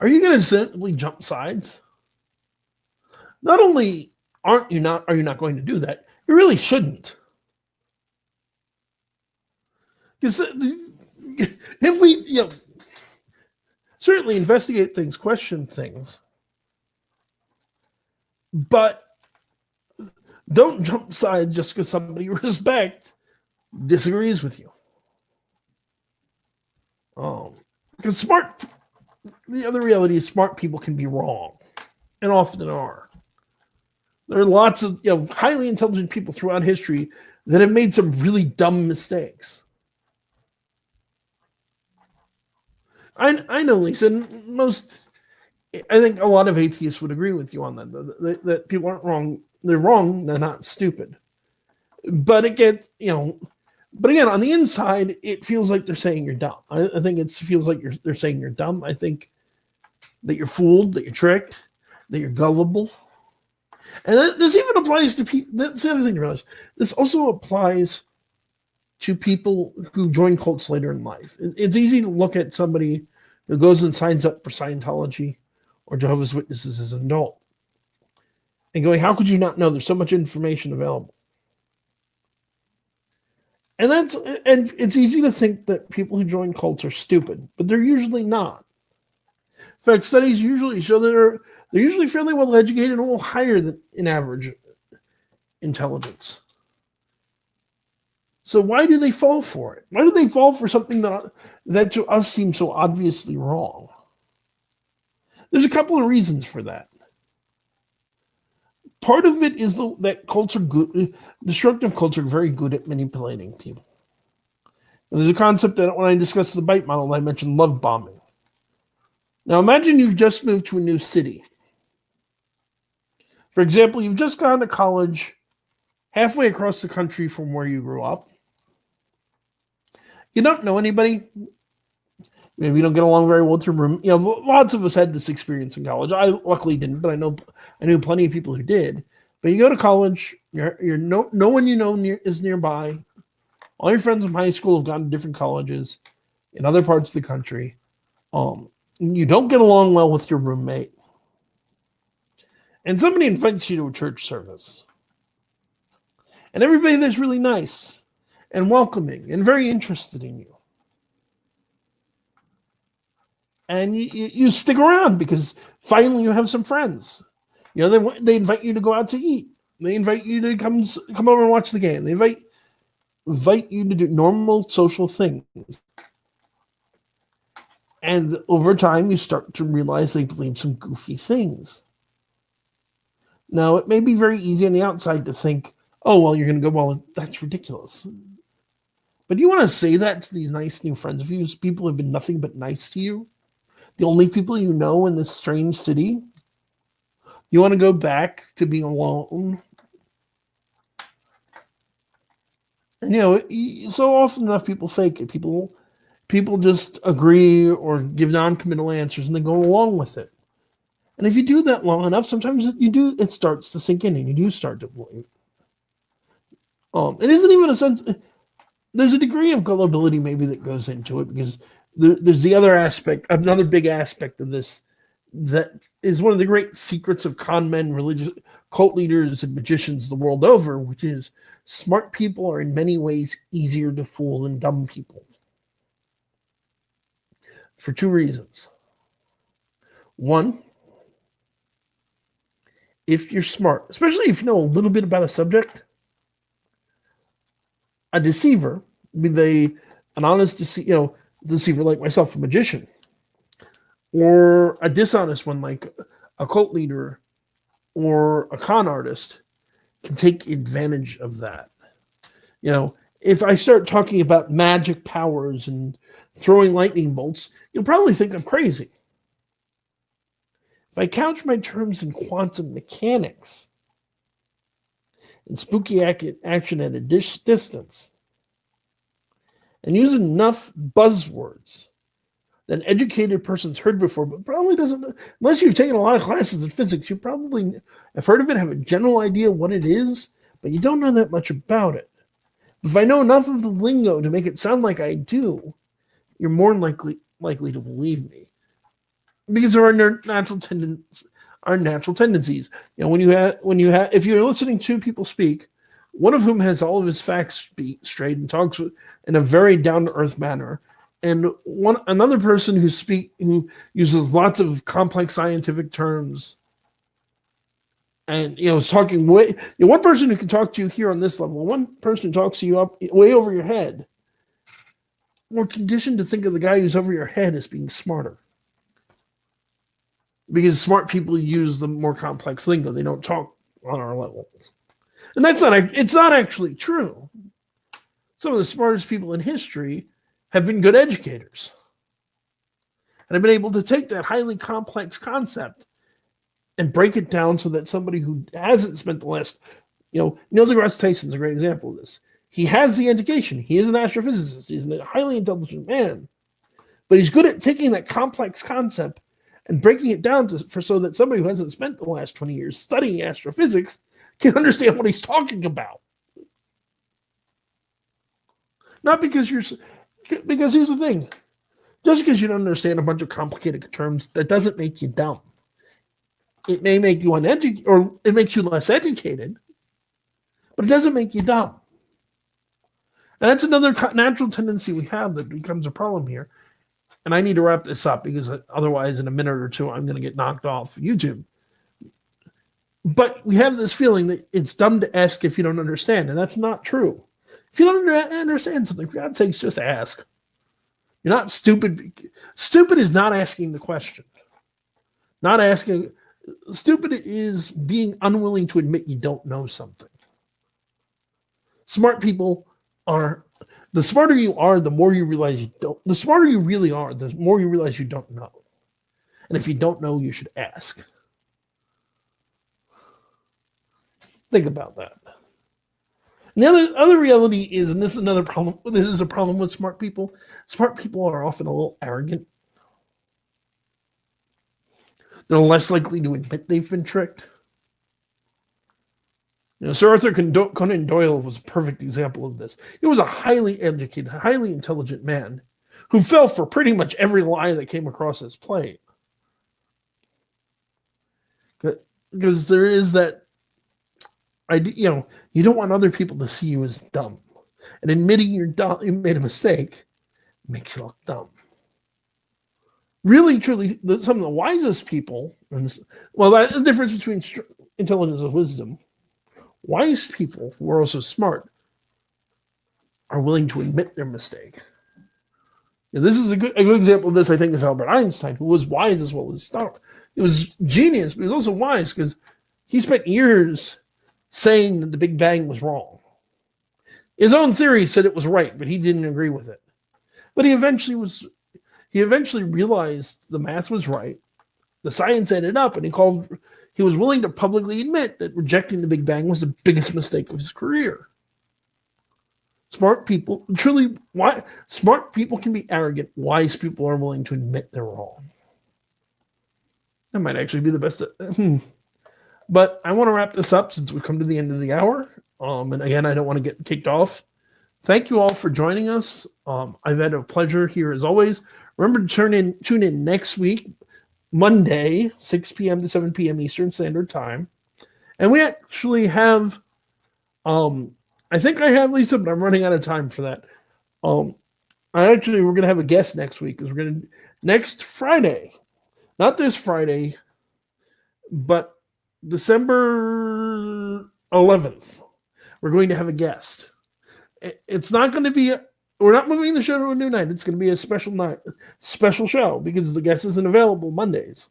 Are you going to simply jump sides? Not only are you not going to do that, you really shouldn't. Because if we, certainly investigate things, question things, but don't jump sides just because somebody you respect disagrees with you. Because the other reality is smart people can be wrong, and often are. There are lots of highly intelligent people throughout history that have made some really dumb mistakes. I know, Lisa, and I think a lot of atheists would agree with you on that people aren't wrong. They're wrong. They're not stupid. But again, on the inside, it feels like they're saying you're dumb. I think it feels like they're saying you're dumb. I think that you're fooled, that you're tricked, that you're gullible. And this even applies to people. That's the other thing to realize. This also applies to people who join cults later in life. It's easy to look at somebody who goes and signs up for Scientology or Jehovah's Witnesses as an adult and going, how could you not know? There's so much information available. And it's easy to think that people who join cults are stupid, but they're usually not. In fact, studies usually show that they're usually fairly well educated and a little higher than in average intelligence. So why do they fall for it? Why do they fall for something that to us seems so obviously wrong? There's a couple of reasons for that. Part of it is that cults are good. Destructive cults are very good at manipulating people. And there's a concept that when I discussed the bite model, I mentioned love bombing. Now imagine you've just moved to a new city. For example, you've just gone to college halfway across the country from where you grew up. You don't know anybody. Maybe you don't get along very well with your room. Lots of us had this experience in college. I luckily didn't, but I knew plenty of people who did. But you go to college, you're no one you know is nearby. All your friends from high school have gone to different colleges in other parts of the country. You don't get along well with your roommate. And somebody invites you to a church service. And everybody there's really nice and welcoming and very interested in you. And you stick around because finally you have some friends. They invite you to go out to eat. They invite you to come over and watch the game. They invite you to do normal social things. And over time, you start to realize they believe some goofy things. Now, it may be very easy on the outside to think, oh, well, you're going to go, well, that's ridiculous. But you want to say that to these nice new friends of yours, people who have been nothing but nice to you? The only people you know in this strange city? You want to go back to being alone? And, so often enough people fake it. People just agree or give non-committal answers and they go along with it. And if you do that long enough, sometimes it starts to sink in and you do start to believe. It isn't even a sense. There's a degree of gullibility maybe that goes into it because there's the other aspect, another big aspect of this that is one of the great secrets of con men, religious cult leaders, and magicians the world over, which is smart people are in many ways easier to fool than dumb people. For two reasons. One, if you're smart, especially if you know a little bit about a subject, a deceiver, an honest deceiver like myself, a magician, or a dishonest one like a cult leader or a con artist, can take advantage of that. If I start talking about magic powers and throwing lightning bolts, you'll probably think I'm crazy. If I couch my terms in quantum mechanics and spooky action at a distance and use enough buzzwords that an educated person's heard before, but probably doesn't, unless you've taken a lot of classes in physics, you probably have heard of it, have a general idea what it is, but you don't know that much about it. If I know enough of the lingo to make it sound like I do, you're more likely to believe me. Because there are natural tendencies. If you're listening to people speak, one of whom has all of his facts straight and talks in a very down-to-earth manner, and another person who uses lots of complex scientific terms, and is talking one person who can talk to you here on this level, one person who talks to you up way over your head. we're conditioned to think of the guy who's over your head as being smarter. Because smart people use the more complex lingo. They don't talk on our level. And it's not actually true. Some of the smartest people in history have been good educators. And have been able to take that highly complex concept and break it down so that somebody who hasn't spent the last, Neil deGrasse Tyson's a great example of this. He has the education. He is an astrophysicist. He's a highly intelligent man. But he's good at taking that complex concept and breaking it down so that somebody who hasn't spent the last 20 years studying astrophysics can understand what he's talking about. Not because because here's the thing. Just because you don't understand a bunch of complicated terms, that doesn't make you dumb. It may make you uneducated, or it makes you less educated, but it doesn't make you dumb. And that's another natural tendency we have that becomes a problem here. And I need to wrap this up because otherwise in a minute or two, I'm going to get knocked off YouTube. But we have this feeling that it's dumb to ask if you don't understand, and that's not true. If you don't understand something, for God's sakes, just ask. You're not stupid. Stupid is not asking the question. Not asking. Stupid is being unwilling to admit you don't know something. Smart people are, the smarter you are, the more you realize you don't. The smarter you really are, the more you realize you don't know. And if you don't know, you should ask. Think about that. And the other reality is, and this is another problem, this is a problem with smart people. Smart people are often a little arrogant. They're less likely to admit they've been tricked. Sir Arthur Conan Doyle was a perfect example of this. He was a highly educated, highly intelligent man who fell for pretty much every lie that came across his plate. Because there is that idea, you don't want other people to see you as dumb. And admitting you're dumb, you made a mistake, makes you look dumb. Really, truly, some of the wisest people, that's the difference between intelligence and wisdom. Wise people who are also smart are willing to admit their mistake. And this is a good example of this, I think, is Albert Einstein, who was wise as well as smart. He was genius, but he was also wise because he spent years saying that the Big Bang was wrong. His own theory said it was right, but he didn't agree with it. But he eventually realized the math was right, the science ended up, and he was willing to publicly admit that rejecting the Big Bang was the biggest mistake of his career. Smart people can be arrogant. Wise people are willing to admit they're wrong. That might actually be the best. But I want to wrap this up since we've come to the end of the hour. And again, I don't want to get kicked off. Thank you all for joining us. I've had a pleasure here as always. Remember to tune in next week, Monday, 6 p.m. to 7 p.m. Eastern Standard Time. And we actually have, I think I have Lisa, but I'm running out of time for that. We're going to have a guest next week because next Friday, not this Friday, but December 11th, we're going to have a guest. It's not going to be, we're not moving the show to a new night. It's going to be a special show because the guest isn't available Mondays.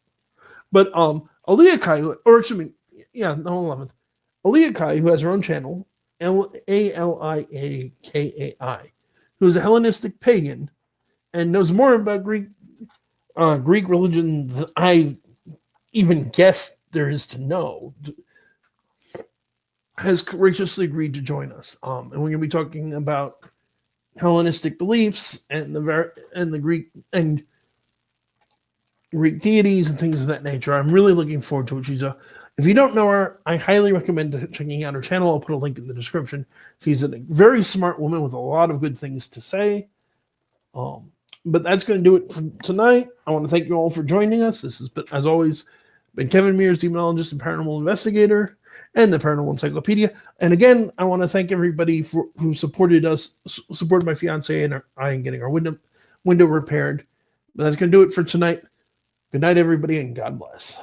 But Aliyah Kai, Aliyah Kai, who has her own channel, Aliakai, who is a Hellenistic pagan and knows more about Greek religion than I even guessed there is to know, has graciously agreed to join us. And we're going to be talking about Hellenistic beliefs and the Greek deities and things of that nature. I'm really looking forward to it. If you don't know her, I highly recommend checking out her channel. I'll put a link in the description. She's a very smart woman with a lot of good things to say. But that's going to do it for tonight. I want to thank you all for joining us. This has been, as always, been Kevin Mears, demonologist and paranormal investigator, and the Paranormal Encyclopedia. And again, I want to thank everybody who supported my fiance and I in getting our window repaired. But that's going to do it for tonight. Good night, everybody, and God bless.